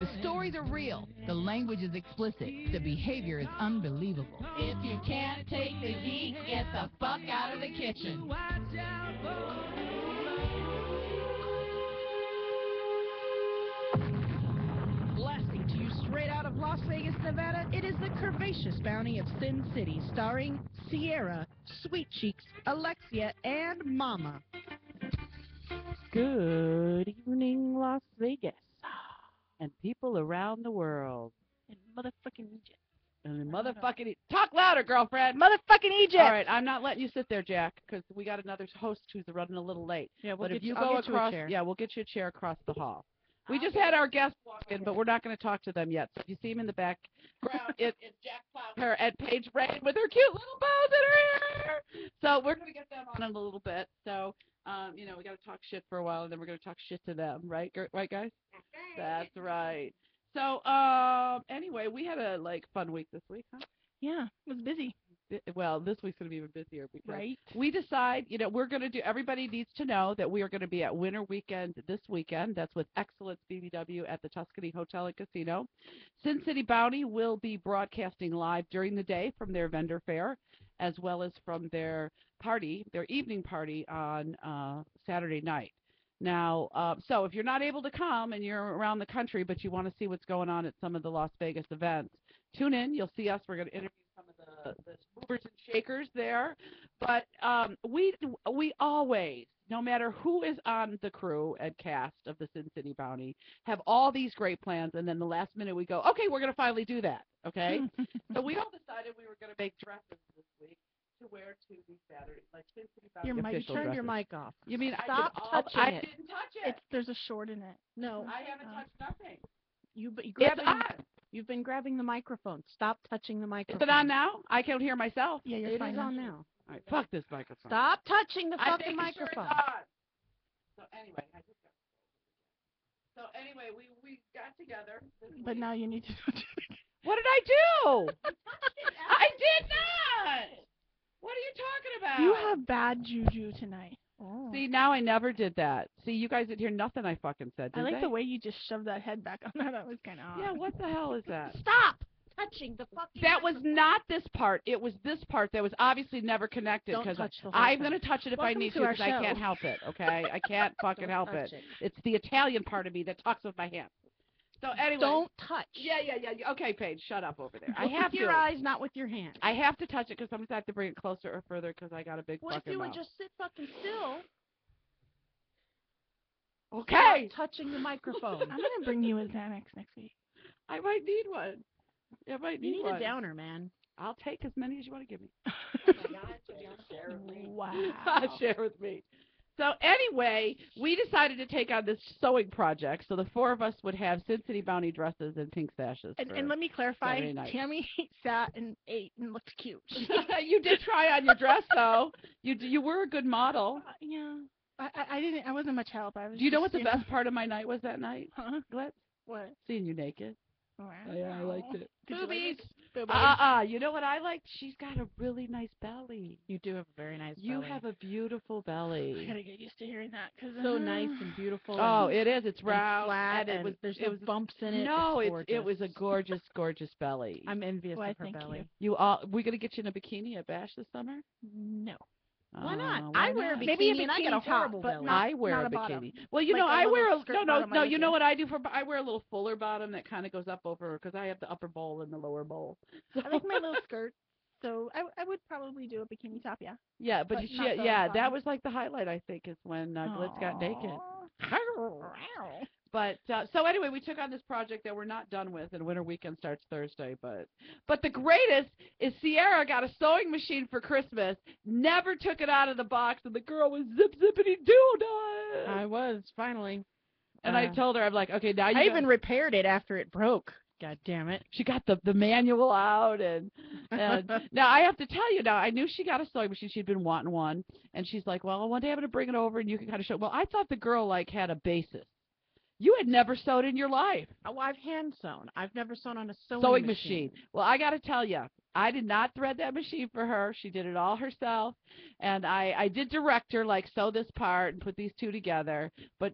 The stories are real. The language is explicit. The behavior is unbelievable. If you can't take the heat, get the fuck out of the kitchen. Blasting to you straight out of Las Vegas, Nevada, it is the curvaceous bounty of Sin City, starring Sierra, Sweet Cheeks, Alexia, and Mama. Good evening, Las Vegas, and people around the world, and motherfucking Egypt. And motherfucking talk louder, girlfriend. Motherfucking Egypt! All right, I'm not letting you sit there, Jack, because we got another host who's running a little late. Yeah, but if you go across, yeah, we'll get you a chair across the hall. We just had our guests walk in, but we're not going to talk to them yet. So if you see them in the background, it's Jack Plowher and Paige Rain with her cute little bows in her hair. So we're going to get them on in a little bit. So, we got to talk shit for a while, and then we're going to talk shit to them, right? Right, guys? That's right. So, anyway, we had a, fun week this week, huh? Yeah, it was busy. Well, this week's going to be even busier because right. We decide, we're going to do, everybody needs to know that we are going to be at Winter Weekend this weekend. That's with Excellence BBW at the Tuscany Hotel and Casino. SinCityBounty will be broadcasting live during the day from their vendor fair, as well as from their party, their evening party on Saturday night. Now, so if you're not able to come and you're around the country, but you want to see what's going on at some of the Las Vegas events, tune in. You'll see us. We're going to interview some of the movers and shakers there. But we always, no matter who is on the crew and cast of the Sin City Bounty, have all these great plans, and then the last minute we go, okay, we're going to finally do that, okay? So we all decided we were going to make dresses this week to wear to the Saturday, like Sin City Bounty official turned dresses. your mic off. You mean Stop touching I it. didn't touch it. There's a short in it. No. I haven't touched nothing. You've been grabbing the microphone. Stop touching the microphone. Is it on now? I can't hear myself. Yeah, it fine is now. on now. All right, fuck this microphone. Stop touching the fucking microphone. Sure it's on. So anyway, we got together. But now you need to touch it. What did I do? I did not. What are you talking about? You have bad juju tonight. Oh. See, now I never did that. See, you guys didn't hear nothing I fucking said, did I like they? the way you just shoved that head back on that. That was kind of odd. Yeah, what the hell is that? Stop touching the fucking That was microphone. not this part. It was this part that was obviously never connected. Don't touch the whole I'm thing. going to touch it if Welcome I need to to our because I show. can't help it, okay? I can't fucking help it. It's the Italian part of me that talks with my hands. So anyway. Don't touch. Yeah. Okay, Paige, shut up over there. I Look have with your to. eyes, not with your hands. I have to touch it because sometimes I have to bring it closer or further because I got a big What fucking if you mouth. would just sit fucking still? Okay. Stop touching the microphone. I'm gonna bring you a Xanax next week. I might need one. I might need one. You need a downer, man. I'll take as many as you want to give me. Oh my God, share with me. Wow. Share with me. So anyway, we decided to take on this sewing project. So the four of us would have Sin City Bounty dresses and pink sashes. And let me clarify, Tammy sat and ate and looked cute. You did try on your dress, though. You were a good model. Yeah. I didn't. I wasn't much help. I was. Do you know what the best part of my night was that night? Huh? What? Seeing you naked. Wow. Yeah, I liked it. Boobies. You know what I liked? She's got a really nice belly. You do have a very nice belly. You have a beautiful belly. I gotta get used to hearing that because so nice and beautiful. Oh, it is. It's round, flat, and there's no bumps in it. No, it was a gorgeous, gorgeous belly. I'm envious of her belly. We're gonna get you in a bikini at Bash this summer? No. Why not? I wear a bikini, maybe and I get a horrible belly. I wear a bikini. Well, you know, I wear no. You know what I do I wear a little fuller bottom that kind of goes up over because I have the upper bowl and the lower bowl. So. I like my little skirt, so I would probably do a bikini top, yeah. Yeah, but that was like the highlight I think is when Glitz got naked. But so anyway, we took on this project that we're not done with, and Winter Weekend starts Thursday. But the greatest is Sierra got a sewing machine for Christmas, never took it out of the box, and the girl was zippity doo. I was finally, and I told her, I'm like, okay, now you. I even repaired it after it broke. God damn it! She got the manual out, and now I have to tell you, now I knew she got a sewing machine. She'd been wanting one, and she's like, well, one day I'm gonna bring it over, and you can kind of show. Well, I thought the girl had a basis. You had never sewed in your life. Oh, I've hand sewn. I've never sewn on a sewing Machine. Well, I got to tell you, I did not thread that machine for her. She did it all herself, and I did direct her, like, sew this part and put these two together. But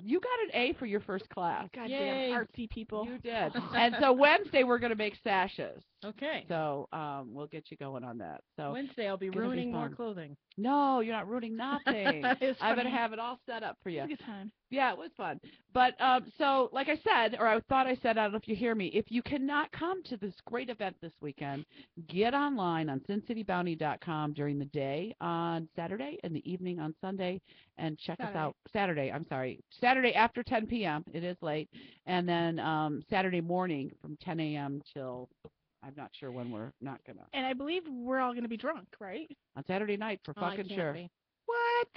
you got an A for your first class. Goddamn Yay. artsy people. You did. And so Wednesday we're going to make sashes. Okay. So we'll get you going on that. So Wednesday I'll be gonna be ruining more fun. clothing. No, you're not ruining nothing. It's I'm going to funny. have it all set up for you. It's a good time. Yeah, it was fun. But so, like I said, or I thought I said, I don't know if you hear me, if you cannot come to this great event this weekend, get online on SinCityBounty.com during the day on Saturday and the evening on Sunday and check us out. Saturday after 10 p.m. It is late. And then Saturday morning from 10 a.m. till I'm not sure when we're not going to. And I believe we're all going to be drunk, right? On Saturday night for fucking sure. Be. What?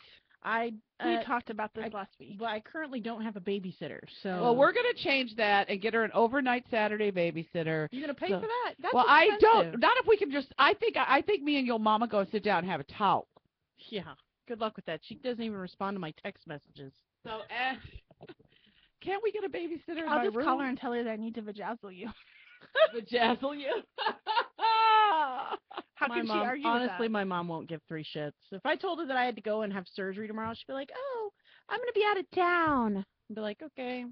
I We talked about this last week. But I currently don't have a babysitter, so. Well, we're going to change that and get her an overnight Saturday babysitter. You're gonna pay So- for that? That's Well, I don't. expensive. Not if we can just. I think me and your mama go sit down and have a talk. Yeah. Good luck with that. She doesn't even respond to my text messages. So, can't we get a babysitter in I'll my just room? call her and tell her that I need to vajazzle you. Vajazzle you. How My can mom, she argue honestly, with my mom won't give three shits. If I told her that I had to go and have surgery tomorrow, she'd be like, "Oh, I'm gonna be out of town." I'd be like, "Okay."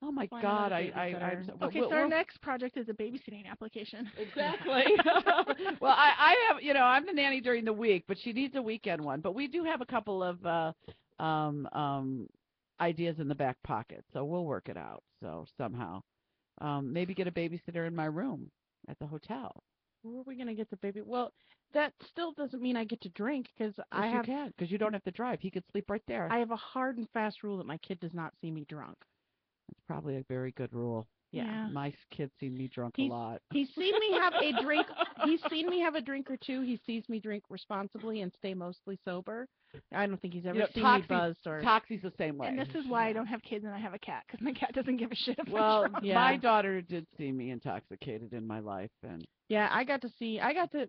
Oh my Find God! another I'm babysitter. so, that? Okay, so our next project is a babysitting application. Exactly. Well, I have, I'm the nanny during the week, but she needs a weekend one. But we do have a couple of ideas in the back pocket, so we'll work it out. So somehow, maybe get a babysitter in my room at the hotel. Where are we gonna get the baby? Well, that still doesn't mean I get to drink because You can, because you don't have to drive. He could sleep right there. I have a hard and fast rule that my kid does not see me drunk. That's probably a very good rule. Yeah. My kid's seen me drunk He's- a lot. He's seen me have a drink. He's seen me have a drink or two. He sees me drink responsibly and stay mostly sober. I don't think he's ever seen me buzzed or. Toxie's the same way. And this is why I don't have kids and I have a cat, because my cat doesn't give a shit if Well, I'm drunk. Yeah. my daughter did see me intoxicated in my life, and Yeah,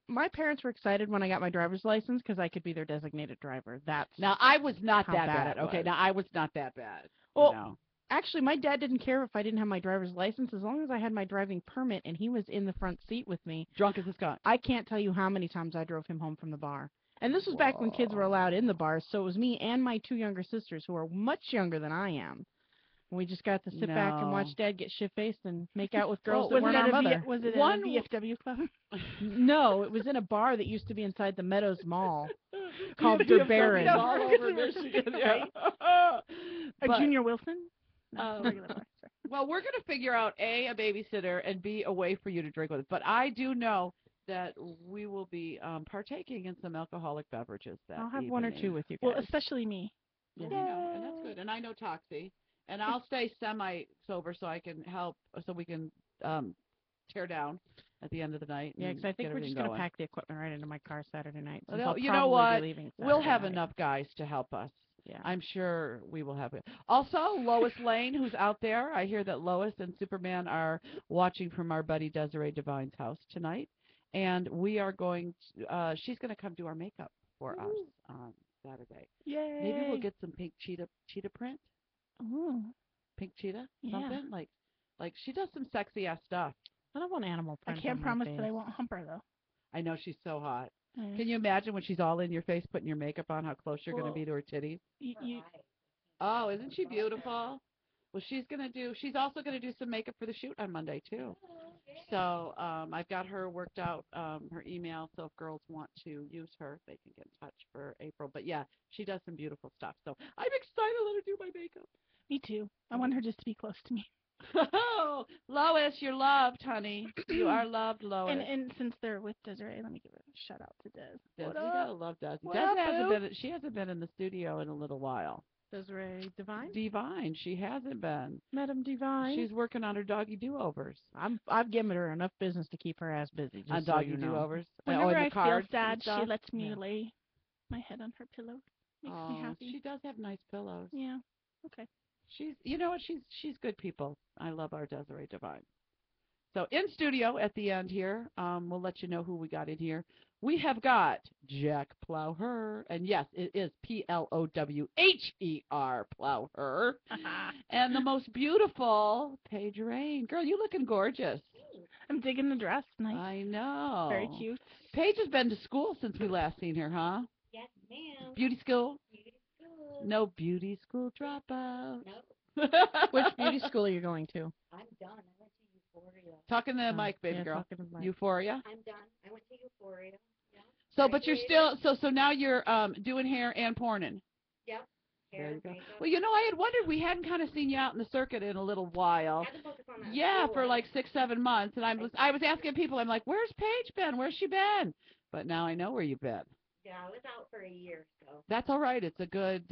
my parents were excited when I got my driver's license because I could be their designated driver. now I was not how that bad bad. it Okay, was. now I was not that bad. Well, actually, my dad didn't care if I didn't have my driver's license as long as I had my driving permit and he was in the front seat with me. Drunk as a skunk. I can't tell you how many times I drove him home from the bar. And this was back when kids were allowed in the bars, so it was me and my two younger sisters who are much younger than I am. We just got to sit back and watch Dad get shit-faced and make out with girls that weren't our mother. Was it One- a VFW club? No, it was in a bar that used to be inside the Meadows Mall called Der Baron. All over Michigan, yeah. A But- Junior Wilson? No, Um, regular bar. Sorry. Well, we're going to figure out A, a babysitter, and B, a way for you to drink with us. But I do know that we will be partaking in some alcoholic beverages that I'll have one or evening. two with you guys. Well, especially me. Well, and that's good. And I know Toxie. And I'll stay semi-sober so I can help, so we can tear down at the end of the night. Yeah, and because I think get we're just going to going. pack the equipment right into my car Saturday night. Well, since I'll you know probably what? be leaving We'll Saturday have night. enough guys to help us. Yeah. I'm sure we will have it. Also, Lois Lane, who's out there. I hear that Lois and Superman are watching from our buddy Desiree Devine's house tonight. And we are going to, she's going to come do our makeup for us on Saturday. Yay. Maybe we'll get some pink cheetah print. Ooh. Pink cheetah? Yeah. Something? Like she does some sexy ass stuff. I don't want animal I print can't on my promise face. that I won't hump her, though. I know she's so hot. Mm. Can you imagine when she's all in your face putting your makeup on, how close you're going to be to her titties? You, Oh, isn't she beautiful? Well, she's also going to do some makeup for the shoot on Monday, too. So I've got her worked out, her email, so if girls want to use her, they can get in touch for April. But, yeah, she does some beautiful stuff. So I'm excited to let her do my makeup. me too. I want her just to be close to me. Oh, Lois, you're loved, honey. You are loved, Lois. And since they're with Desiree, let me give a shout out to Des. Des, What you up? gotta love Des. What Des up, hasn't boo? been. She hasn't been in the studio in a little while. Desiree Divine? Divine, she hasn't been. Madam Divine? She's working on her doggy do-overs. I've given her enough business to keep her ass busy. Just On so doggy you know. do-overs. Whenever and the I feel cards and sad, she stuff. lets me Yeah. lay my head on her pillow. Makes me happy. She does have nice pillows. Yeah. Okay. She's, you know what? She's good people. I love our Desiree Divine. So in studio at the end here, we'll let you know who we got in here. we have got Jack Plowher, and yes, it is Plowher, Plowher, and the most beautiful Paige Rain. Girl, you looking gorgeous. I'm digging the dress. Nice. I know. Very cute. Paige has been to school since we last seen her, huh? Yes, ma'am. Beauty school? Beauty school. No beauty school dropout. Nope. Which beauty school are you going to? I'm done. I went to Euphoria. Talking to the mic, baby yeah, girl. talking to the mic. Euphoria. I'm done. I went to Euphoria. Yeah. So, but you're Graduated. still so now you're doing hair and porning. Yep. There Hair, you go. makeup. Well, you know, I had wondered we hadn't kind of seen you out in the circuit in a little while. Had to focus on that Yeah, school for life. like 6-7 months, and I was asking people, I'm like, where's Paige been? Where's she been? But now I know where you've been. Yeah, I was out for a year, so. That's all right. It's a good.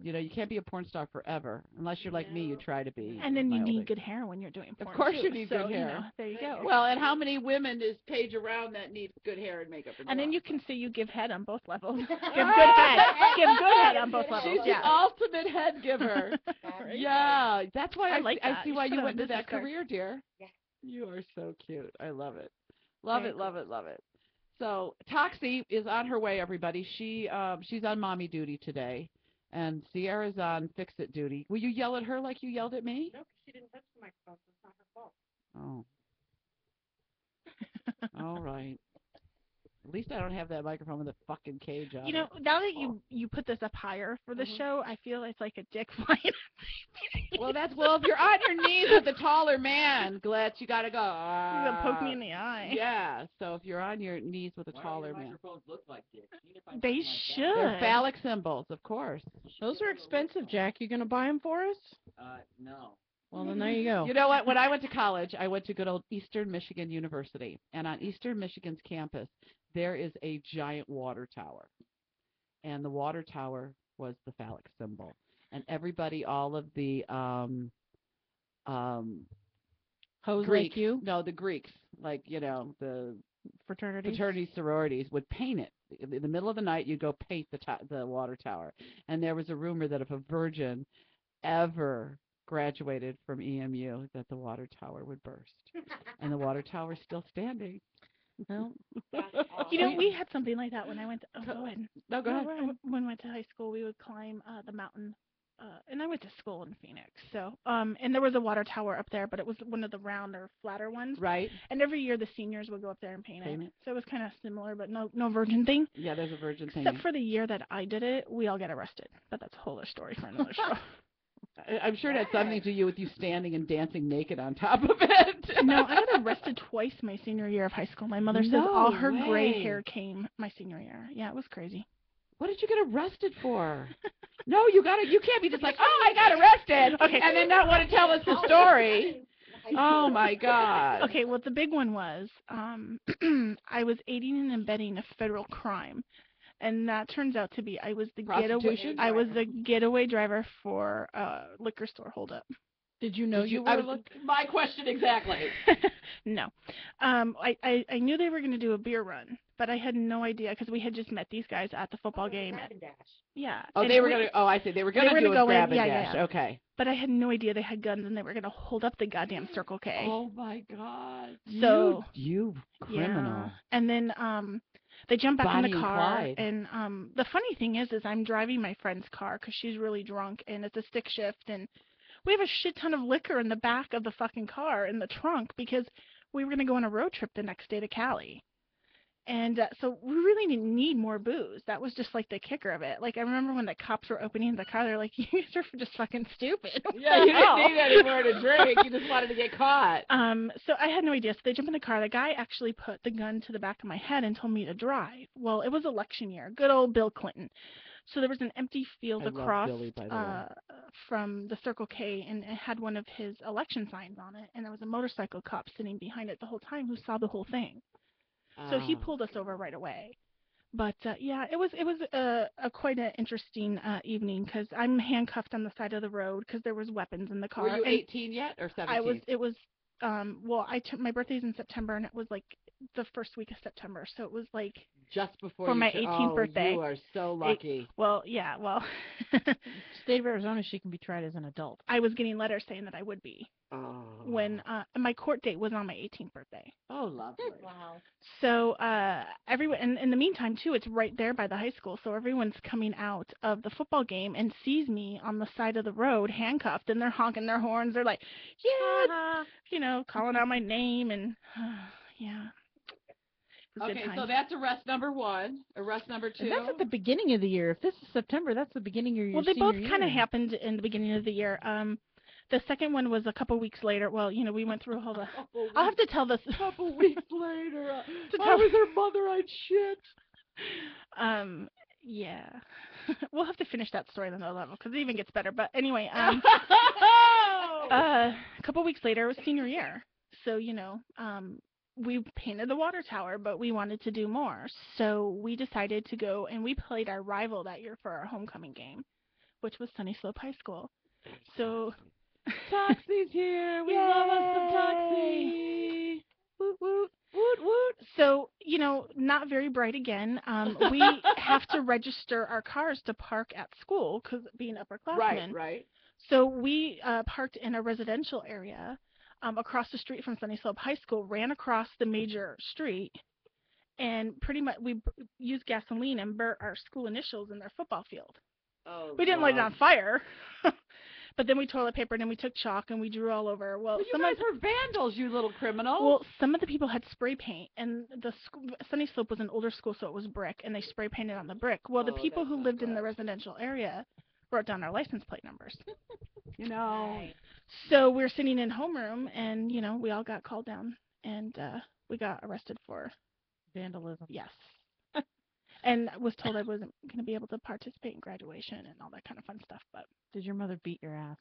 You know, you can't be a porn star forever unless you're like me. You No. try to be. And then my you old need age. good hair when you're doing porn. Of course too. you need so, good hair. You know, there you go. Well, and how many women is Paige around that need good hair and makeup? And then well? you can say you give head on both levels. Give good head. Give good head on both levels. She's Yeah. the ultimate head giver. Right. Yeah, that's why I like I that. see You why should you put went on a into that business card. career, dear. Yeah. You are so cute. I love it. Love Very it, love it, love it. So Toxie is on her way, everybody. She's on mommy duty today, and Sierra's on fix it duty. Will you yell at her like you yelled at me? No, 'cause she didn't touch the microphone, so it's not her fault. Oh. All right. At least I don't have that microphone with a fucking cage on. You know, now that you put this up higher for the show, I feel it's like a dick flying. Well, if you're on your knees with a taller man, Glitch, you gotta go. You're gonna poke me in the eye. Yeah. So if you're on your knees with a taller man, They should. they're phallic symbols, of course. Those are expensive, Jack. You gonna buy them for us? No. Well, then there you go. You know what? When I went to college, I went to good old Eastern Michigan University, and on Eastern Michigan's campus, there is a giant water tower, and the water tower was the phallic symbol, and everybody, all of the Hoes Greeks, like you? no, the Greeks, like, you know, the Fraternities? fraternity sororities would paint it. In the middle of the night, you'd go paint the water tower, and there was a rumor that if a virgin ever graduated from EMU, that the water tower would burst, and the water tower's still standing. Well, That's You know, awesome. we had something like that when I went to, go ahead. No, go ahead. When I went to high school, we would climb the mountain, and I went to school in Phoenix. So, and there was a water tower up there, but it was one of the rounder, flatter ones. Right? And every year the seniors would go up there and paint Paint it. it. So it was kind of similar, but no virgin thing. Yeah, there's a virgin thing. Except for the year that I did it, we all got arrested. But that's a whole other story for another show. I'm sure it had something to do with you standing and dancing naked on top of it. No, I got arrested twice my senior year of high school. My mother says No all her gray way. hair came my senior year. Yeah, it was crazy. What did you get arrested for? No, you can't be just like, oh, I got arrested, Okay. and then not want to tell us the story. Oh my God. Okay, well, the big one was I was aiding and abetting a federal crime, and that turns out to be I was the Prostitution? getaway driver for a liquor store holdup. did you know Did you I were was my question exactly. No, I knew they were going to do a beer run, but I had no idea because we had just met these guys at the football game. Grab and dash. Yeah. Oh, and they were we- gonna. Oh, I see. They were gonna were do gonna a go in, grab and yeah, yeah, dash. yeah. Okay. But I had no idea they had guns and they were going to hold up the goddamn Circle K. Oh my God. So- you criminal. Yeah. And then they jump back Bonnie in the and car, Clyde. and the funny thing is I'm driving my friend's car because she's really drunk, and it's a stick shift, and we have a shit ton of liquor in the back of the fucking car in the trunk because we were going to go on a road trip the next day to Cali. And so we really didn't need more booze. That was just like the kicker of it. Like I remember when the cops were opening the car, they're like, "You guys are just fucking stupid." What Yeah, the you didn't hell?" need any more to drink. You just wanted to get caught. So I had no idea. So they jump in the car. The guy actually put the gun to the back of my head and told me to drive. Well, it was election year. Good old Bill Clinton. So there was an empty field I love across Billy, by the way. from the Circle K, and it had one of his election signs on it. And there was a motorcycle cop sitting behind it the whole time who saw the whole thing. So he pulled us over right away. But yeah, it was a quite an interesting evening because I'm handcuffed on the side of the road because there was weapons in the car. Were you and 18 yet or 17? It was well, my birthday's in September, and it was like the first week of September, so it was like just before for you my tur- 18th oh, birthday. You are so lucky. state of Arizona, she can be tried as an adult. I was getting letters saying that I would be Oh. when my court date was on my 18th birthday. Oh, lovely. Wow. So everyone, and in the meantime too, it's right there by the high school. So everyone's coming out of the football game and sees me on the side of the road, handcuffed, and they're honking their horns. They're like, "Yeah," calling out my name, and yeah. It was good Okay, so times. that's arrest number 1. Arrest number 2. And that's at the beginning of the year. If this is September, that's the beginning of your Well, they senior both year. kind of happened in the beginning of the year. The second one was a couple weeks later. Well, we went through all the. I'll have to tell this. A couple weeks later, To I tell- was her mother. I'd shit. Yeah. We'll have to finish that story on another level because it even gets better. But anyway, a couple weeks later, it was senior year. So, we painted the water tower, but we wanted to do more. So we decided to go, and we played our rival that year for our homecoming game, which was Sunny Slope High School. So Toxie's here. We love us some Toxie. woot woot. Woot woot. So, not very bright again. We have to register our cars to park at school because being upperclassmen. Right. So we parked in a residential area across the street from Sunny Slope High School, ran across the major street, and pretty much we used gasoline and burnt our school initials in their football field. Oh, We didn't light it on fire. But then we toilet papered and we took chalk and we drew all over. Well, you guys were vandals, you little criminals. Well, some of the people had spray paint, and the Sunny Slope was an older school, so it was brick, and they spray painted on the brick. Well, the people who lived in the residential area wrote down our license plate numbers. So we were sitting in homeroom, and we all got called down, and we got arrested for vandalism. Yes. And was told I wasn't going to be able to participate in graduation and all that kind of fun stuff. But did your mother beat your ass?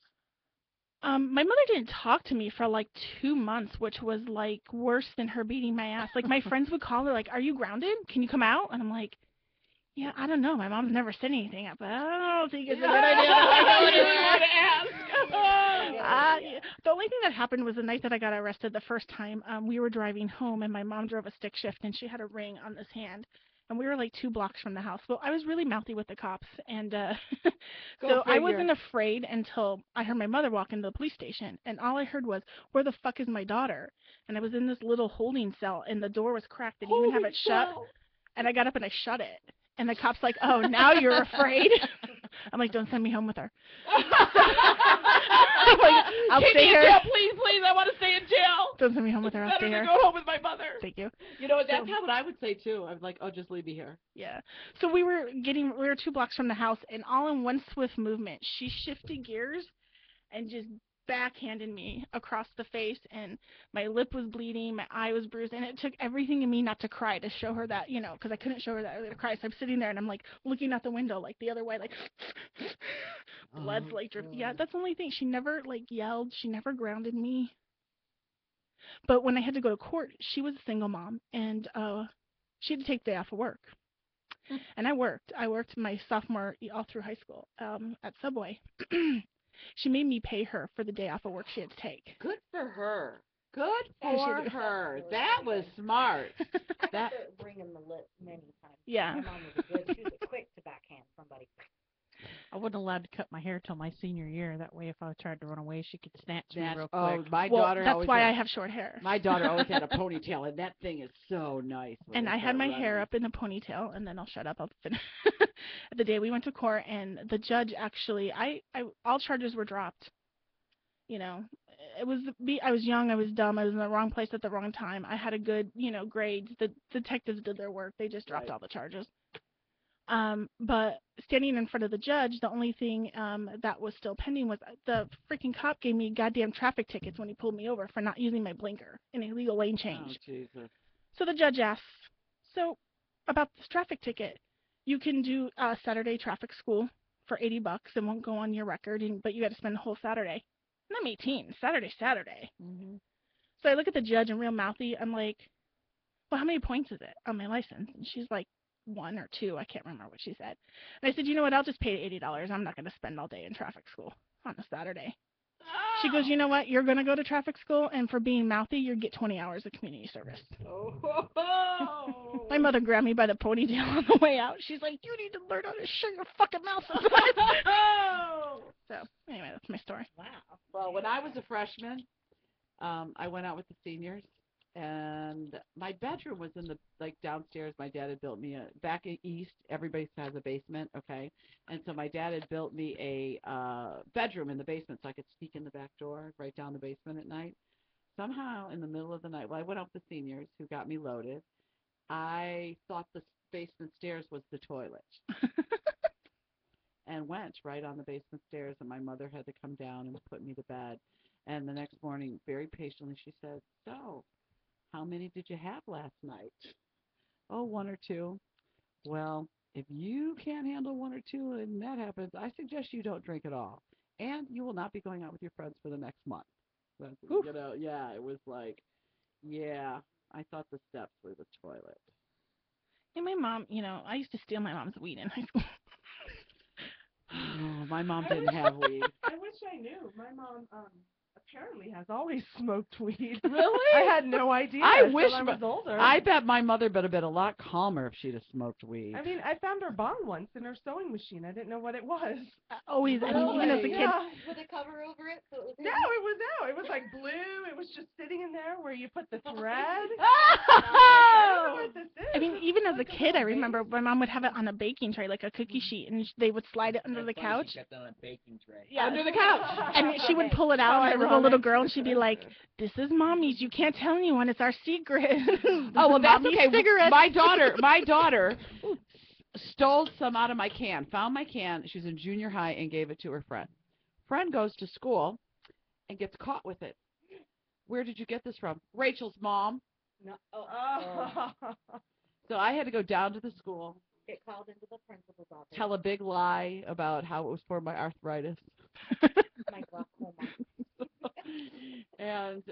My mother didn't talk to me for like 2 months, which was like worse than her beating my ass. Like my friends would call her like, "Are you grounded? Can you come out?" And I'm like, "Yeah, I don't know. My mom's never said anything, but I don't think it's a good idea." The only thing that happened was the night that I got arrested the first time. We were driving home, and my mom drove a stick shift, and she had a ring on this hand. And we were like 2 blocks from the house. Well, I was really mouthy with the cops. And so I wasn't afraid until I heard my mother walk into the police station. And all I heard was, "Where the fuck is my daughter?" And I was in this little holding cell, and the door was cracked. They didn't even have it shut. And I got up and I shut it. And the cop's like, "Oh, now you're afraid?" I'm like, "Don't send me home with her." I'm like, "I'll stay here. Jail, please, I want to stay in jail. Don't send me home with her. I'll stay here. Go home with my mother. Thank you." That's what I would say too. I'm like, "Oh, just leave me here." Yeah. So we were 2 blocks from the house, and all in one swift movement, she shifted gears and just backhanded me across the face, and my lip was bleeding, my eye was bruised, and it took everything in me not to cry to show her that, because I couldn't show her that I was going to cry. So I'm sitting there, and I'm like looking out the window, like the other way, like blood's like dripping. Yeah, that's the only thing. She never like yelled. She never grounded me. But when I had to go to court, she was a single mom, and she had to take the day off of work. And I worked. I worked my sophomore all through high school at Subway. She made me pay her for the day off of work she had to take. Good for her. Good for her. That was smart. I got to bring in the lip many times. Yeah. My mom was good. She was quick to backhand somebody. I wasn't allowed to cut my hair till my senior year. That way, if I tried to run away, she could snatch me real quick. Oh, my well, daughter that's always why had, I have short hair. My daughter always had a ponytail, and that thing is so nice. And I had my hair up in a ponytail, and then I'll shut up. I'll finish. The day we went to court, and the judge actually, all charges were dropped. It was I was young, I was dumb, I was in the wrong place at the wrong time. I had a good, grades. The detectives did their work. They just dropped all the charges. But standing in front of the judge, the only thing that was still pending was the freaking cop gave me goddamn traffic tickets when he pulled me over for not using my blinker in illegal lane change. Oh, Jesus. So the judge asks, "So about this traffic ticket, you can do Saturday traffic school for $80 and won't go on your record, but you got to spend the whole Saturday." And I'm 18. Saturday. Mm-hmm. So I look at the judge and real mouthy. I'm like, "Well, how many points is it on my license?" And she's like, 1 or 2. I can't remember what she said. And I said, "You know what? I'll just pay $80. I'm not going to spend all day in traffic school on a Saturday." She goes, "You know what? You're going to go to traffic school, and for being mouthy, you get 20 hours of community service." My mother grabbed me by the ponytail on the way out. She's like, "You need to learn how to shut your fucking mouth." So, anyway, that's my story. Wow. Well, when I was a freshman, I went out with the seniors, and my bedroom was in the downstairs. My dad had built me back in East. Everybody has a basement, okay? And so my dad had built me a bedroom in the basement, so I could sneak in the back door right down the basement at night. Somehow, in the middle of the night, I went up with seniors who got me loaded. I thought the basement stairs was the toilet, and went right on the basement stairs, and my mother had to come down and put me to bed. And the next morning, very patiently, she said, "So, how many did you have last night?" "Oh, one or two." "Well, if you can't handle one or two and that happens, I suggest you don't drink at all. And you will not be going out with your friends for the next month." Yeah, it was like, yeah, I thought the steps were the toilet. And my mom, I used to steal my mom's weed in high school. Oh, my mom didn't have weed. I wish I knew. My mom apparently has always smoked weed. Really? I had no idea. I until wish I was older. I bet my mother would have been a lot calmer if she'd have smoked weed. I mean, I found her bong once in her sewing machine. I didn't know what it was. Always, I mean, even as a kid. Yeah. With a cover over it, so it was No, it was out. It was like blue. It was just sitting in there where you put the thread. I don't know what this is. I mean, even as a kid, I remember my mom would have it on a baking tray, like a cookie sheet, and they would slide it under the couch. She kept it on a baking tray. Yeah, Under the couch. And she would pull it out, and I was a little girl, and she'd be like, "This is mommy's. You can't tell anyone. It's our secret." Oh, well, that's Mommy's okay. cigarettes. My daughter stole some out of my can, found my can. She was in junior high and gave it to her friend. Friend goes to school and gets caught with it. "Where did you get this from?" "Rachel's mom." no. So I had to go down to the school, Get called into the principal's office. tell a big lie about how it was for my arthritis. My glaucoma. And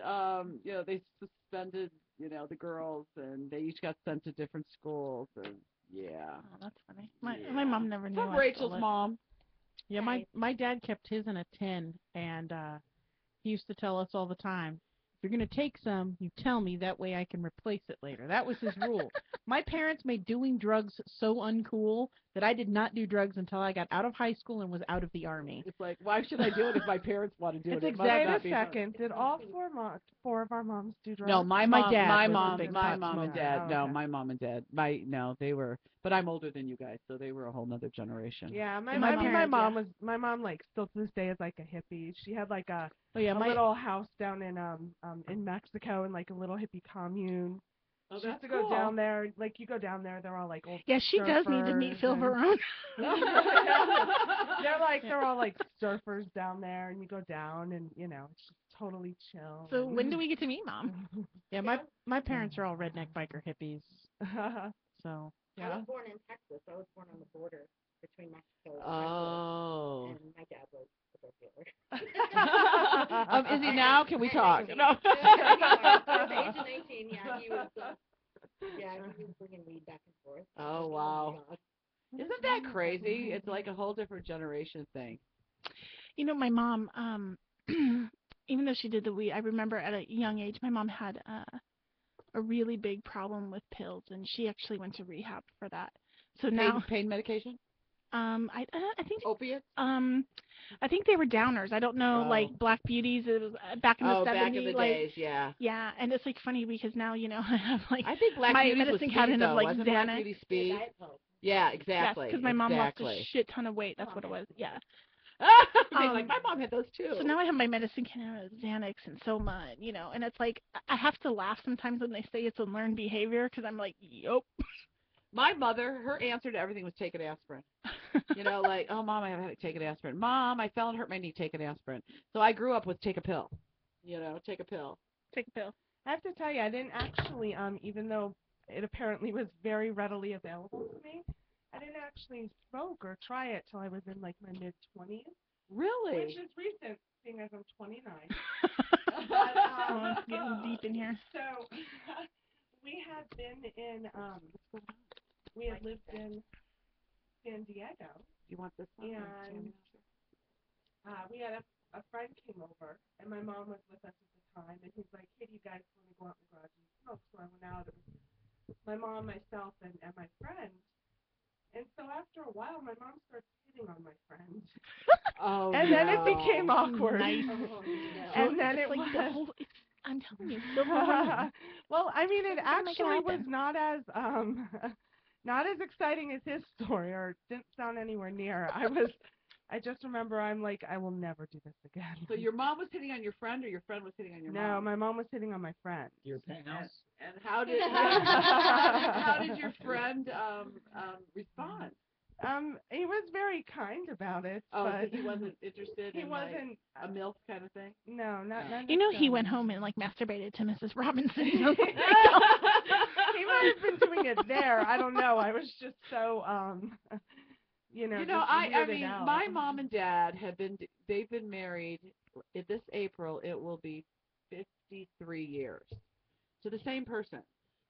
they suspended the girls, and they each got sent to different schools, and yeah. Oh, that's funny. My mom never knew. From I Rachel's stole it. mom. Yeah, my dad kept his in a tin, and he used to tell us all the time, "If you're going to take some, you tell me. That way I can replace it later." That was his rule. My parents made doing drugs so uncool that I did not do drugs until I got out of high school and was out of the Army. It's like, why should I do it if my parents want to do it? It's It must Wait not a be fun. second. Did all four of our moms do drugs? No, my My mom, dad my was a mom, big my pot mom and smoker. dad. Oh, No, okay. my mom and dad. They were, but I'm older than you guys, so they were a whole nother generation. Yeah, my My mom parents, was like still to this day is like a hippie. She had like a Oh yeah, my little house down in Mexico in like a little hippie commune. Oh, She used that's to go cool. down there. Like you go down there, they're all like old. Yeah, she does need to meet surfers Phil and- Verone. they're all like surfers down there, and you go down, and it's just totally chill. So when do we get to meet Mom? yeah my parents are all redneck biker hippies. So I was born in Texas. I was born on the border between Mexico and Oh. Texas, and my dad was a drug dealer. Is he now? Can we talk? No. At the age of 19, yeah, he was bringing weed back and forth. Oh, wow. my God. Isn't that crazy? It's like a whole different generation thing. My mom, even though she did the weed, I remember at a young age, my mom had a really big problem with pills, and she actually went to rehab for that. So now, Pain medication? I think Opiates? I think they were downers. I don't know, Oh. like Black Beauties. It was back in the 70s. Back in the like, days, yeah. Yeah, and it's like funny because now I have like I think Black my Beauty was medicine speed, cabinet though. of like Wasn't Black Xanax. Beauty Yeah, speed? Diet Coke. Yeah, exactly. Yes, because my mom lost a exactly. shit ton of weight. That's what it was. Yeah. Like my mom had those too. So now I have my medicine cabinet of Xanax and Soma, and it's like I have to laugh sometimes when they say it's a learned behavior because I'm like, yup. My mother, her answer to everything was take an aspirin. Like, oh, Mom, I have to take an aspirin. Mom, I fell and hurt my knee, take an aspirin. So I grew up with take a pill. Take a pill. Take a pill. I have to tell you, I didn't actually, even though it apparently was very readily available to me, I didn't actually smoke or try it till I was in like my mid-20s, Really? which is recent, seeing as I'm 29. Oh, it's getting deep in here. So we had been in, we had lived in San Diego, You want this one? and we had a friend came over, and my mom was with us at the time, and he's like, "Hey, do you guys want to go out in the garage and smoke?" So I went out. It was my mom, myself, and my friend. And so after a while, my mom starts hitting on my friend. Oh, And then it became awkward. Nice. Oh, no. And then It's it like was. the whole. I'm telling you, Silver Run. Well, I mean, it We're gonna make it actually was happen. not as not as exciting as his story, or didn't sound anywhere near. I just remember I'm like, I will never do this again. So your mom was hitting on your friend, or your friend was hitting on your mom? No, my mom was hitting on my friend. Your penthouse? And how did your friend respond? He was very kind about it. Oh, but so he wasn't interested he in wasn't. like, a MILF kind of thing? No, not You know, he necessarily. went home and like masturbated to Mrs. Robinson. He might have been doing it there. I don't know. I was just so You know, just I weirded mean, out. my mom and dad they've been married. This April, it will be 53 years. To the same person.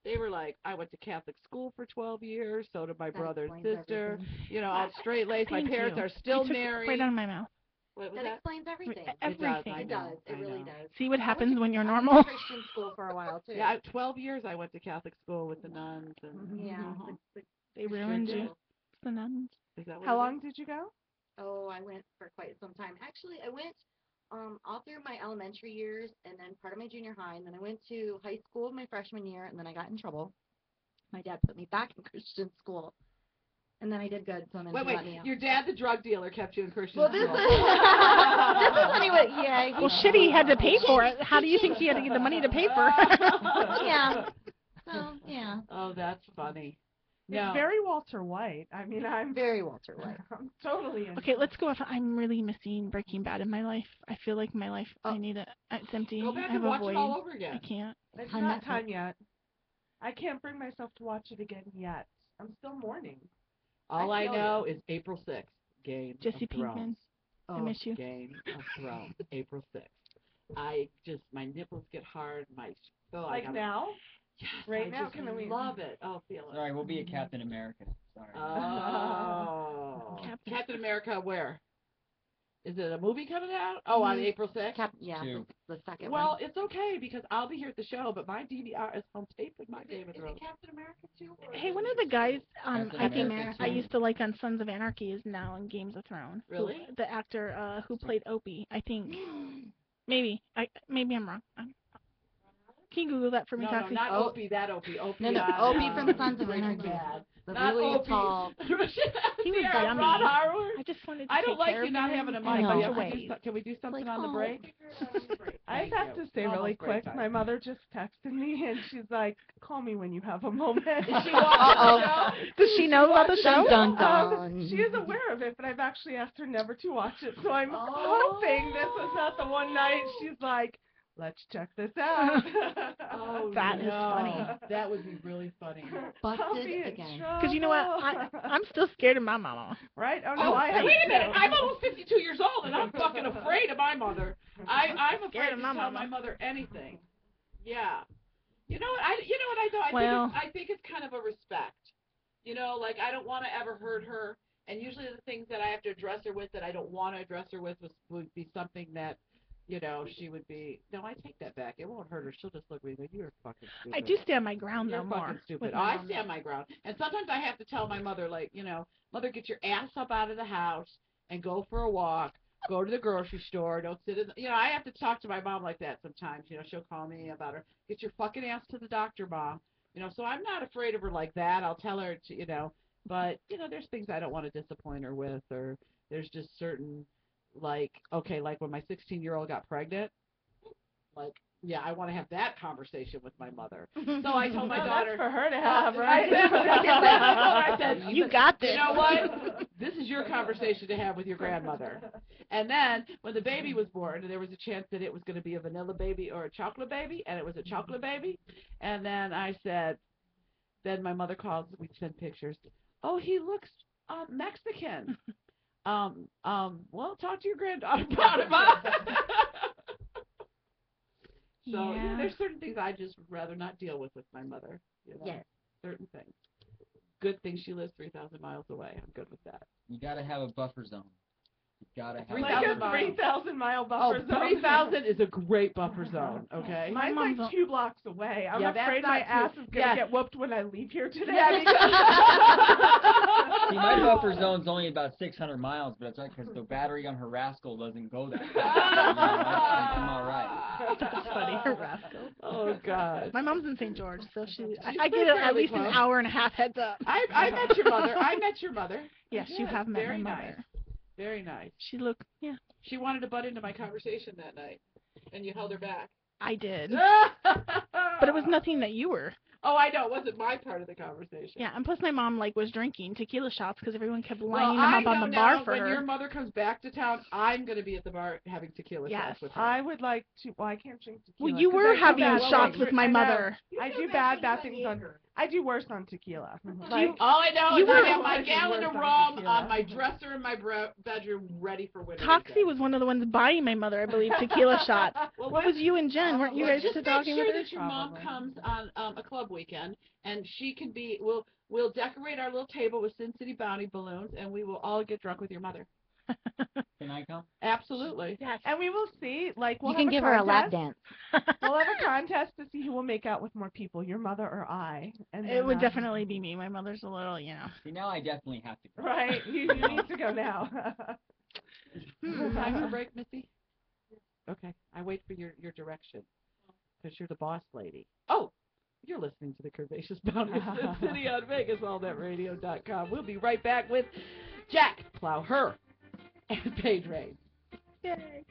They were like, I went to Catholic school for 12 years, so did my brother and sister. You know, all straight laced. My Thank parents you. are still You took it married. right out of my mouth. What was That that? explains everything. Everything. It does. It really does. See what I happens went when you're I went normal. to Christian school for a while too. Yeah, 12 years I went to Catholic school with the nuns. And Yeah. They ruined you. School. The nuns. Is that what How it long is? did you go? Oh, I went for quite some time. Actually, I went all through my elementary years and then part of my junior high, and then I went to high school my freshman year, and then I got in trouble. My dad put me back in Christian school, and then I did good, so then he let me out. Your dad, the drug dealer, kept you in Christian Well, school. this is when he was, yeah. Well, shit, he had to pay for it. How do you think he had to get the money to pay for it? Yeah. So, yeah. Oh, that's funny. It's very Walter White. I mean, I'm Very Walter White. I'm totally in. Okay, let's go off. I'm really missing Breaking Bad in my life. I feel like my life, I need it. It's empty. Go back I have and watch a void. it all over I again. can't. It's On not Netflix. time yet. I can't bring myself to watch it again yet. I'm still mourning. All I feel know is April 6th, Game Jesse of Thrones. Pinkman. Oh, I miss you. Game of Thrones, April 6th. My nipples get hard. Like now? Yes, Right I now? just Can we? love it. Oh, feel it. Sorry, we'll be at Captain America. Sorry. Oh. Captain- Captain America, where? Is it a movie coming out? Oh, on April 6th? Yeah, Two. the second Well, one. it's okay because I'll be here at the show, but my DVR is home tape with my Game of Is Thrones. it Captain America too? Or Hey, is one it of the guys Captain I think America I too. used to like on Sons of Anarchy is now in Games of Thrones. Really? The actor who played Opie, I think. Maybe I'm wrong. Can you Google that for me, No, Toxie? not Opie, that Opie. Opie, No, on, Opie from Sons of Breaking Anarchy. Bad. The Not really Opie. tall. He was Yeah, yummy. Ron Howard. I just wanted to I don't take like care you of not him having a in mic. bunch We of have to ways. can we do something Like, on the oh. break? I Thank have you. to say Almost really break quick, time. my mother just texted me and she's like, call me when you have a moment. She watched the show? Does she know about the show? Dun, dun, dun. She is aware of it, but I've actually asked her never to watch it, so I'm Oh. hoping this was not the one night she's like, let's check this out. Oh, That is funny. That would be really funny. I'll be Busted in again. Because you know what? I'm still scared of my mama. Right? Oh, no, I am wait a minute. too. I'm almost 52 years old, and I'm fucking afraid of my mother. I'm afraid Scared to of tell my my mama. mother anything. Yeah. You know what I thought? Well- I think it's kind of a respect. You know, like I don't want to ever hurt her, and usually the things that I have to address her with that I don't want to address her with would be something that, you know, she would be. No, I take that back. It won't hurt her. She'll just look at me and go, "You're fucking stupid." I do stand my ground You're though fucking more. stupid. with Oh, my I mom. stand my ground. And sometimes I have to tell my mother, like, you know, Mother, get your ass up out of the house and go for a walk. Go to the grocery store. Don't sit in the, you know, I have to talk to my mom like that sometimes. You know, she'll call me about her. Get your fucking ass to the doctor, Mom. You know, so I'm not afraid of her like that. I'll tell her to, you know, but, you know, there's things I don't want to disappoint her with, or there's just certain, like, okay, like when my 16-year-old got pregnant, like, yeah, I want to have that conversation with my mother. So I told my No, daughter. that's for her to have, right? I said, You got this. You know what? This is your conversation to have with your grandmother. And then when the baby was born, there was a chance that it was going to be a vanilla baby or a chocolate baby, and it was a chocolate baby. And then I said, then my mother called. We'd send pictures. Oh, he looks Mexican. Well, talk to your granddaughter about it, Mom. So Yeah. there's certain things I just would rather not deal with my mother. You know? Yes. Certain things. Good thing she lives 3,000 miles away. I'm good with that. You got to have a buffer zone. You gotta have 3,000 like a 3,000 mile Oh, buffer zone. 3,000 is a great buffer zone. Okay. Mine's mom's like 2 blocks away. I'm Yeah, that's afraid my not too- ass is gonna yeah. get whooped when I leave here today. Yeah, See, my buffer zone's only about 600 miles, but it's right because the battery on her rascal doesn't go that far. I'm all right. That's funny, her rascal. Oh God. My mom's in St. George, so She's I get at fairly least an close. hour and a half heads up. I met your mother. I met your mother. Yes, you Yes, have met my very mother. nice. Very nice. She looked, yeah, She wanted to butt into my conversation that night, and you held her back. I did. But But it was nothing that you were. Oh, I know. It wasn't my part of the conversation. Yeah, and plus my mom was drinking tequila shots because everyone kept Well, lining I them up on know the bar now for when her. your mother comes back to town, I'm going to be at the bar having tequila Yes. shots with her. I would like to. Well, I can't drink tequila. Well, you 'cause were I do having bad shots things. with my I know. mother. I do bad things on. I do worse on tequila. All I know You is I were- have my Worse gallon of on rum tequila. on my dresser in my bedroom ready for winter. Toxie weekend. was one of the ones buying my mother, I believe, tequila shots. Well, What was you and Jen? Weren't you Well, guys just just make talking sure with her? that your mom Probably. comes on a club weekend, and she can be. We'll decorate our little table with Sin City Bounty balloons, and we will all get drunk with your mother. Can I come? Absolutely. Yes. And we will see. Like we'll You can have give a her a lap contest. dance. We'll have a contest to see who will make out with more people, your mother or I. And It then, would definitely be me. My mother's a little, See, now I definitely have to go. Right. You need to go now. Time for break, Missy? Okay. I wait for your direction, because you're the boss lady. Oh, you're listening to the Curvaceous Bounty of Sin City on VegasAllNetRadio.com. We'll be right back with Jack Plowher and Paige Rain. Yay.